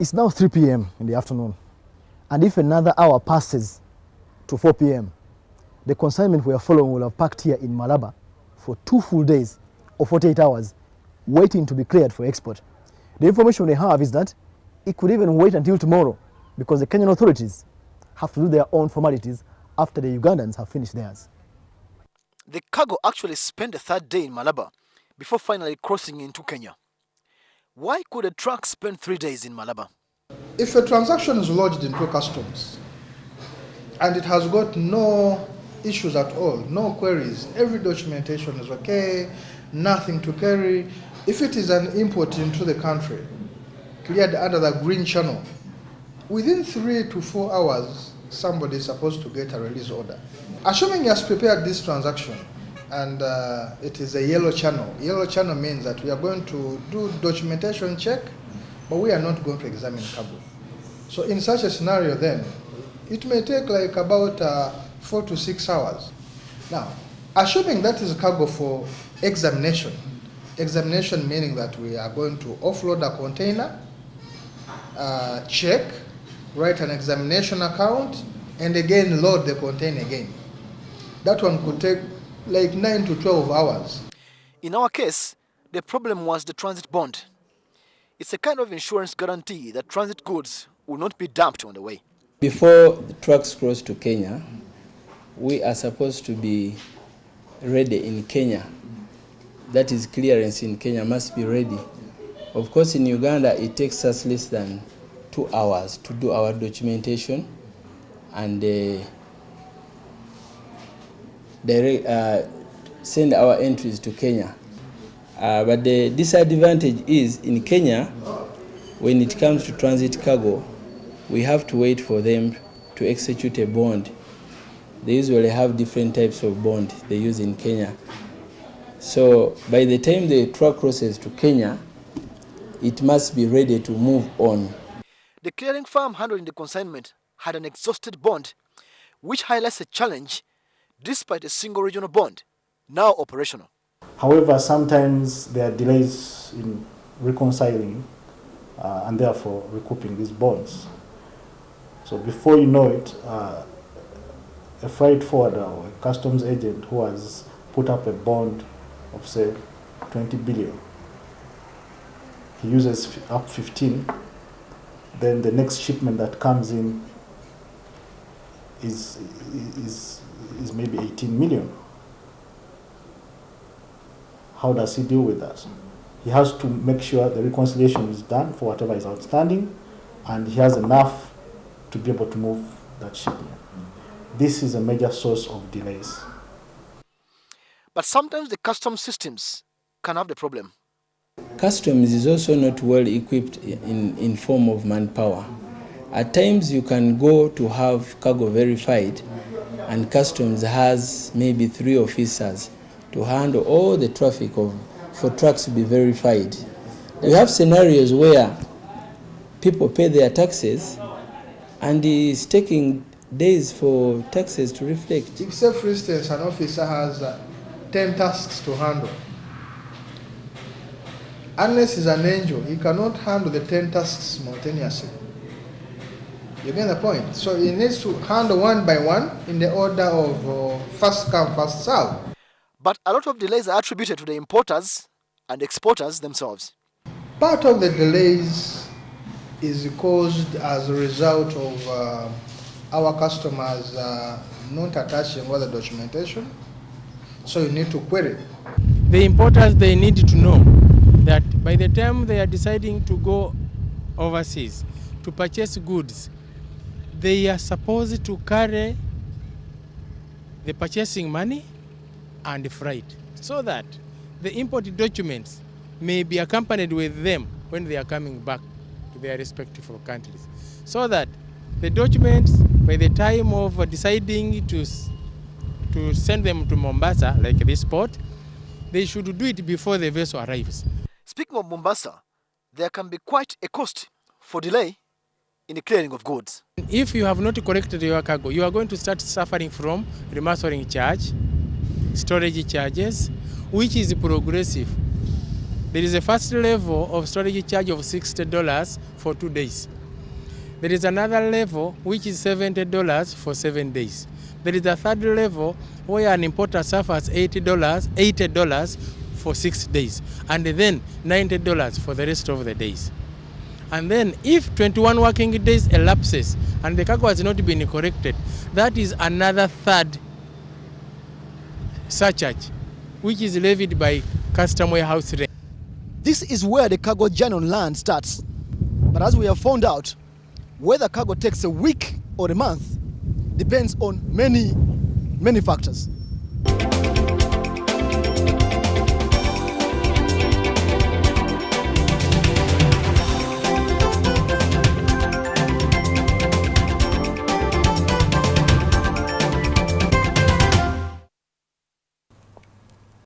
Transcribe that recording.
It's now 3 p.m. in the afternoon, and if another hour passes to 4 p.m., the consignment we are following will have packed here in Malaba for 2 full days or 48 hours, waiting to be cleared for export. The information we have is that it could even wait until tomorrow because the Kenyan authorities have to do their own formalities after the Ugandans have finished theirs. The cargo actually spent the 3rd day in Malaba before finally crossing into Kenya. Why could a truck spend 3 days in Malaba? If a transaction is lodged into customs and it has got no issues at all, no queries, every documentation is okay, nothing to carry. If it is an import into the country, cleared under the green channel, within 3 to 4 hours, somebody is supposed to get a release order. Assuming he has prepared this transaction and it is a yellow channel. Yellow channel means that we are going to do documentation check, but we are not going to examine cargo. So in such a scenario then, it may take like about 4 to 6 hours. Now, assuming that is cargo for examination, examination meaning that we are going to offload a container, check, write an examination account, and again load the container again. That one could take like 9 to 12 hours. In our case, the problem was the transit bond. It's a kind of insurance guarantee that transit goods will not be dumped on the way. Before the trucks cross to Kenya, we are supposed to be ready in Kenya. That is, clearance in Kenya must be ready. Of course, in Uganda, it takes us less than 2 hours to do our documentation and send our entries to Kenya. But the disadvantage is in Kenya, when it comes to transit cargo, we have to wait for them to execute a bond. They usually have different types of bond they use in Kenya. So by the time the truck crosses to Kenya, it must be ready to move on. The clearing firm handling the consignment had an exhausted bond, which highlights a challenge despite a single regional bond, now operational. However, sometimes there are delays in reconciling and therefore recouping these bonds. So before you know it, a freight forwarder or a customs agent who has put up a bond of say 20 billion, he uses up 15, then the next shipment that comes in is maybe 18 million. How does he deal with that? He has to make sure the reconciliation is done for whatever is outstanding, and he has enough to be able to move that shipment. This is a major source of delays. But sometimes the customs systems can have the problem. Customs is also not well equipped in form of manpower. At times you can go to have cargo verified and customs has maybe 3 officers to handle all the traffic for trucks to be verified. You have scenarios where people pay their taxes and it's taking days for taxes to reflect. If, say, for instance, an officer has 10 tasks to handle, unless he's an angel, he cannot handle the 10 tasks simultaneously. You get the point? So he needs to handle one by one in the order of first come, first serve. But a lot of delays are attributed to the importers and exporters themselves. Part of the delays is caused as a result of our customers not attaching all the documentation. So you need to query. The importers, they need to know that by the time they are deciding to go overseas to purchase goods, they are supposed to carry the purchasing money and freight, so that the import documents may be accompanied with them when they are coming back to their respective countries, so that the documents, by the time of deciding to send them to Mombasa, like this port, they should do it before the vessel arrives. Speaking of Mombasa, there can be quite a cost for delay in the clearing of goods. If you have not collected your cargo, you are going to start suffering from remarketing charge, storage charges, which is progressive. There is a first level of storage charge of $60 for 2 days. There is another level which is $70 for 7 days. There is a third level where an importer suffers $80 for 6 days, and then $90 for the rest of the days. And then if 21 working days elapses and the cargo has not been corrected, that is another third surcharge, which is levied by custom warehouse rate. This is where the cargo journey on land starts. But as we have found out, whether cargo takes a week or a month depends on many factors.